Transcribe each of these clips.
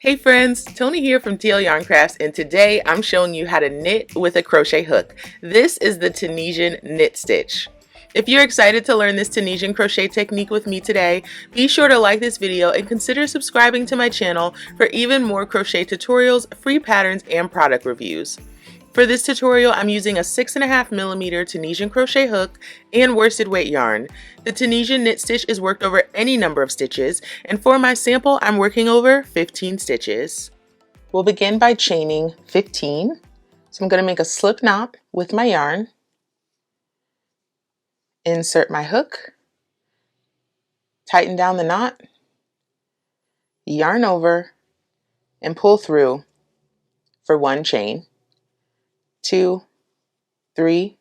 Hey friends, Tony here from TL Yarn Crafts, and today I'm showing you how to knit with a crochet hook. This is the Tunisian Knit Stitch. If you're excited to learn this Tunisian crochet technique with me today, be sure to like this video and consider subscribing to my channel for even more crochet tutorials, free patterns, and product reviews. For this tutorial, I'm using a 6.5mm Tunisian crochet hook and worsted weight yarn. The Tunisian knit stitch is worked over any number of stitches, and for my sample, I'm working over 15 stitches. We'll begin by chaining 15. So I'm going to make a slip knot with my yarn, insert my hook, tighten down the knot, yarn over, and pull through for one chain, 2, 3,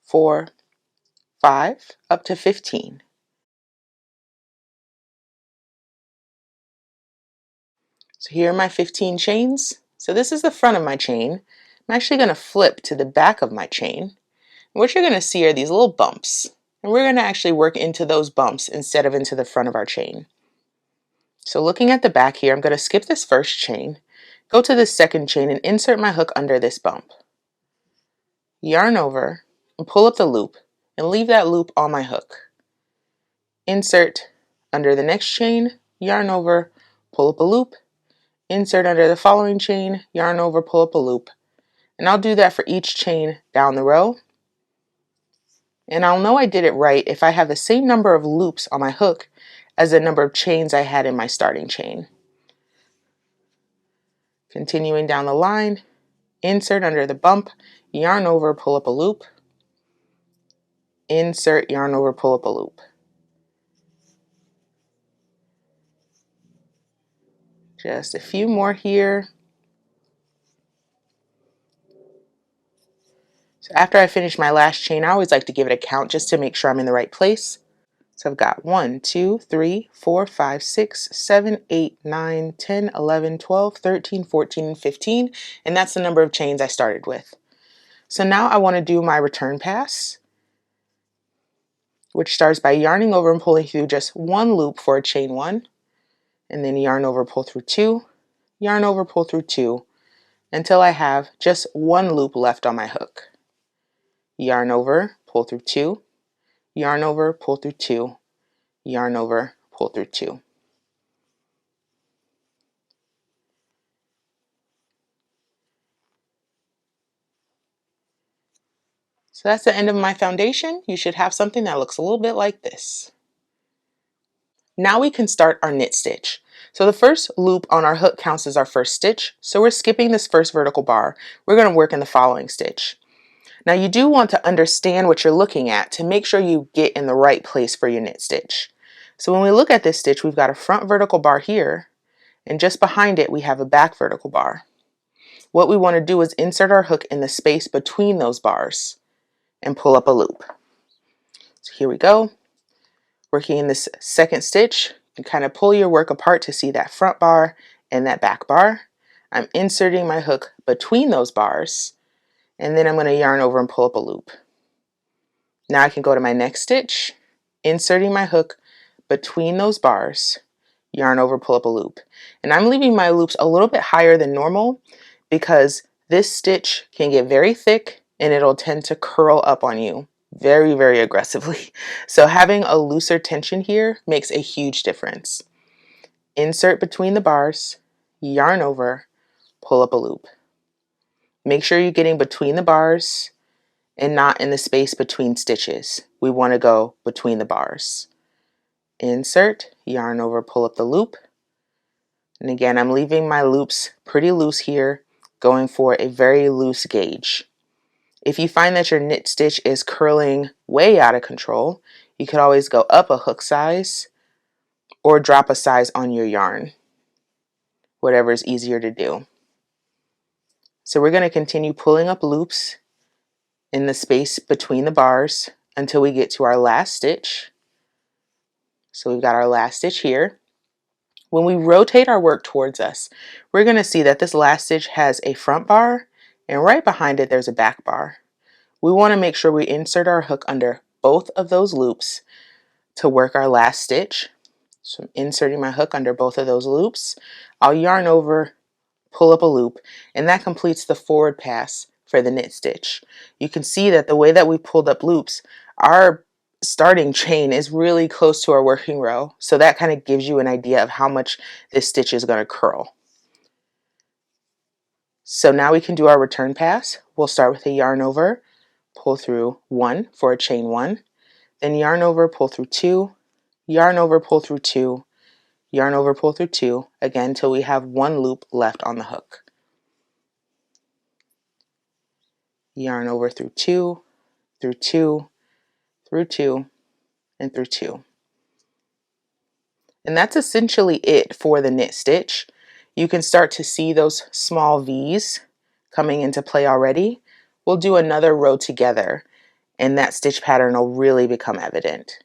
4, 5, up to 15. So here are my 15 chains. So this is the front of my chain. I'm actually going to flip to the back of my chain. And what you're going to see are these little bumps. And we're going to actually work into those bumps instead of into the front of our chain. So looking at the back here, I'm going to skip this first chain, go to the second chain and insert my hook under this bump. Yarn over and pull up the loop and leave that loop on my hook. Insert under the next chain, yarn over, pull up a loop, insert under the following chain, yarn over, pull up a loop. And I'll do that for each chain down the row. And I'll know I did it right if I have the same number of loops on my hook as the number of chains I had in my starting chain. Continuing down the line, insert under the bump, yarn over, pull up a loop, insert, yarn over, pull up a loop. Just a few more here. So after I finish my last chain, I always like to give it a count just to make sure I'm in the right place. So I've got 1, 2, 3, 4, 5, 6, 7, 8, 9, 10, 11, 12, 13, 14, and 15. And that's the number of chains I started with. So now I want to do my return pass, which starts by yarning over and pulling through just one loop for a chain 1. And then yarn over, pull through 2, yarn over, pull through 2, until I have just one loop left on my hook. Yarn over, pull through 2, yarn over, pull through 2, yarn over, pull through 2. So that's the end of my foundation. You should have something that looks a little bit like this. Now we can start our knit stitch. So the first loop on our hook counts as our first stitch, so we're skipping this first vertical bar. We're going to work in the following stitch. Now you do want to understand what you're looking at to make sure you get in the right place for your knit stitch. So when we look at this stitch, we've got a front vertical bar here, and just behind it we have a back vertical bar. What we want to do is insert our hook in the space between those bars and pull up a loop. So here we go. Working in this second stitch, you kind of pull your work apart to see that front bar and that back bar. I'm inserting my hook between those bars, and then I'm going to yarn over and pull up a loop. Now I can go to my next stitch, inserting my hook between those bars, yarn over, pull up a loop. And I'm leaving my loops a little bit higher than normal because this stitch can get very thick and it'll tend to curl up on you very, very aggressively. So having a looser tension here makes a huge difference. Insert between the bars, yarn over, pull up a loop. Make sure you're getting between the bars and not in the space between stitches. We want to go between the bars. Insert, yarn over, pull up the loop. And again, I'm leaving my loops pretty loose here, going for a very loose gauge. If you find that your knit stitch is curling way out of control, you could always go up a hook size or drop a size on your yarn, whatever is easier to do. So we're going to continue pulling up loops in the space between the bars until we get to our last stitch. So we've got our last stitch here. When we rotate our work towards us, we're going to see that this last stitch has a front bar, and right behind it there's a back bar. We want to make sure we insert our hook under both of those loops to work our last stitch. So I'm inserting my hook under both of those loops. I'll yarn over, pull up a loop, and that completes the forward pass for the knit stitch. You can see that the way that we pulled up loops, our starting chain is really close to our working row. So that kind of gives you an idea of how much this stitch is going to curl. So now we can do our return pass. We'll start with a yarn over, pull through 1 for a chain 1, then yarn over, pull through 2, yarn over, pull through 2, yarn over, pull through 2, again till we have 1 loop left on the hook. Yarn over through 2, through 2, through 2, and through 2. And that's essentially it for the knit stitch. You can start to see those small V's coming into play already. We'll do another row together and that stitch pattern will really become evident.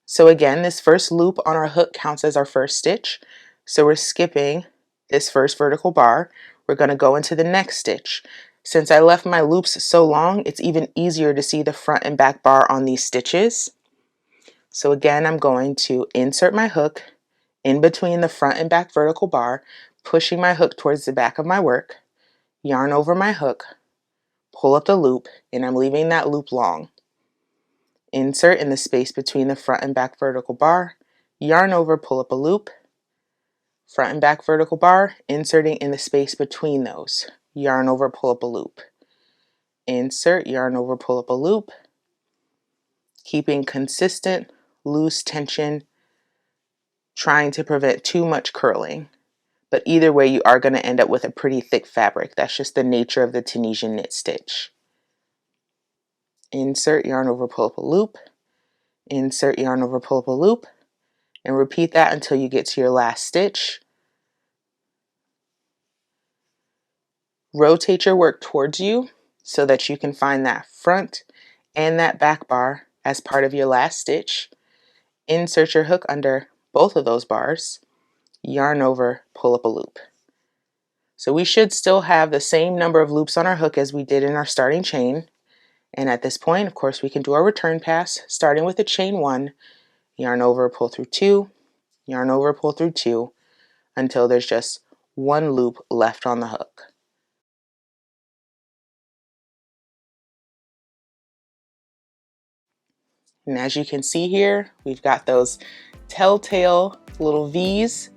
So again, this first loop on our hook counts as our first stitch. So we're skipping this first vertical bar. We're going to go into the next stitch. Since I left my loops so long, it's even easier to see the front and back bar on these stitches. So again, I'm going to insert my hook in between the front and back vertical bar, pushing my hook towards the back of my work, yarn over my hook, pull up the loop, and I'm leaving that loop long. Insert in the space between the front and back vertical bar, yarn over, pull up a loop, front and back vertical bar, inserting in the space between those, yarn over, pull up a loop. Insert, yarn over, pull up a loop, keeping consistent, loose tension, trying to prevent too much curling. But either way, you are going to end up with a pretty thick fabric. That's just the nature of the Tunisian knit stitch. Insert, yarn over, pull up a loop, insert, yarn over, pull up a loop, and repeat that until you get to your last stitch. Rotate your work towards you so that you can find that front and that back bar as part of your last stitch. Insert your hook under both of those bars, yarn over, pull up a loop. So we should still have the same number of loops on our hook as we did in our starting chain. And at this point, of course, we can do our return pass, starting with a chain 1, yarn over, pull through 2, yarn over, pull through 2, until there's just 1 loop left on the hook. And as you can see here, we've got those telltale little V's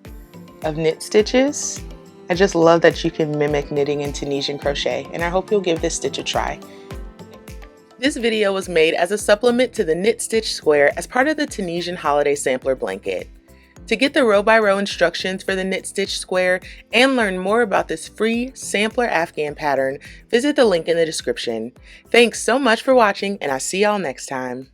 of knit stitches. I just love that you can mimic knitting in Tunisian crochet, and I hope you'll give this stitch a try. This video was made as a supplement to the Knit Stitch Square as part of the Tunisian Holiday Sampler Blanket. To get the row-by-row instructions for the Knit Stitch Square and learn more about this free sampler Afghan pattern, visit the link in the description. Thanks so much for watching, and I'll see y'all next time.